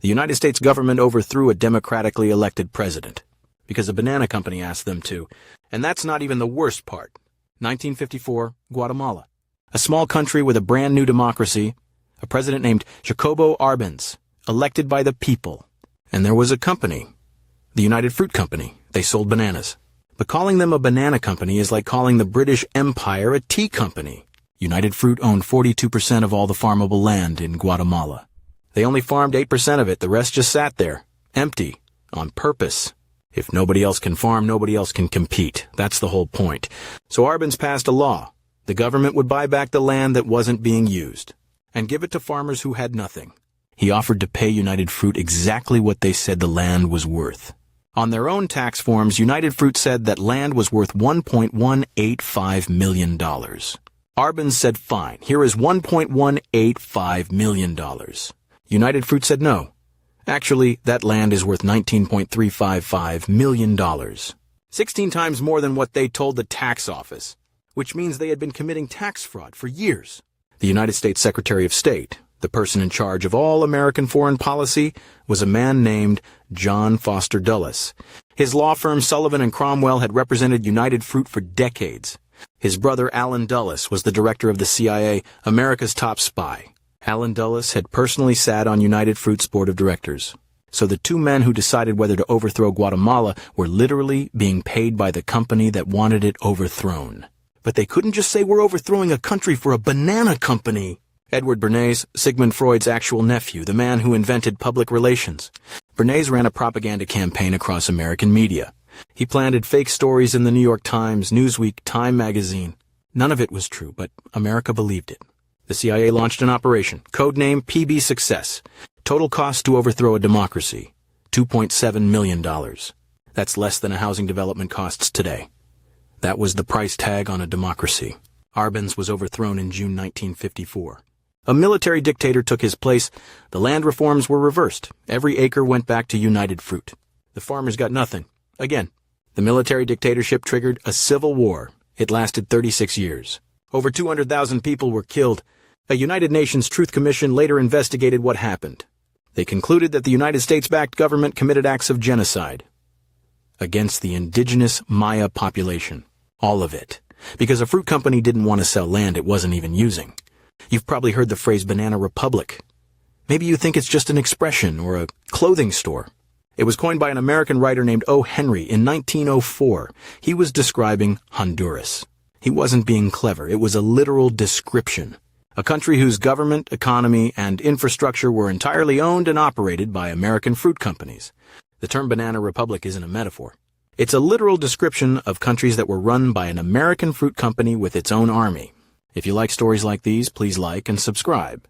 The United States government overthrew a democratically elected president because a banana company asked them to. And that's not even the worst part. 1954, Guatemala. A small country with a brand new democracy, a president named Jacobo Arbenz, elected by the people. And there was a company, the United Fruit Company. They sold bananas. But calling them a banana company is like calling the British Empire a tea company. United Fruit owned 42% of all the farmable land in Guatemala. They only farmed 8% of it. The rest just sat there, empty, on purpose. If nobody else can farm, nobody else can compete. That's the whole point. So Arbenz passed a law. The government would buy back the land that wasn't being used and give it to farmers who had nothing. He offered to pay United Fruit exactly what they said the land was worth. On their own tax forms, United Fruit said that land was worth $1.185 million. Arbenz said, fine, here is $1.185 million. United Fruit said no. Actually, that land is worth $19.355 million. 16 times more than what they told the tax office, which means they had been committing tax fraud for years. The United States Secretary of State, the person in charge of all American foreign policy, was a man named John Foster Dulles. His law firm Sullivan and Cromwell had represented United Fruit for decades. His brother Allen Dulles was the director of the CIA, America's top spy. Allen Dulles had personally sat on United Fruit's board of directors. So the two men who decided whether to overthrow Guatemala were literally being paid by the company that wanted it overthrown. But they couldn't just say we're overthrowing a country for a banana company. Edward Bernays, Sigmund Freud's actual nephew, the man who invented public relations. Bernays ran a propaganda campaign across American media. He planted fake stories in the New York Times, Newsweek, Time magazine. None of it was true, but America believed it. The CIA launched an operation, codename PB Success. Total cost to overthrow a democracy, $2.7 million. That's less than a housing development costs today. That was the price tag on a democracy. Arbenz was overthrown in June 1954. A military dictator took his place. The land reforms were reversed. Every acre went back to United Fruit. The farmers got nothing. Again, the military dictatorship triggered a civil war. It lasted 36 years. Over 200,000 people were killed. A United Nations Truth Commission later investigated what happened. They concluded that the United States-backed government committed acts of genocide against the indigenous Maya population. All of it. Because a fruit company didn't want to sell land it wasn't even using. You've probably heard the phrase Banana Republic. Maybe you think it's just an expression or a clothing store. It was coined by an American writer named O. Henry in 1904. He was describing Honduras. He wasn't being clever. It was a literal description. A country whose government, economy, and infrastructure were entirely owned and operated by American fruit companies. The term Banana Republic isn't a metaphor. It's a literal description of countries that were run by an American fruit company with its own army. If you like stories like these, please like and subscribe.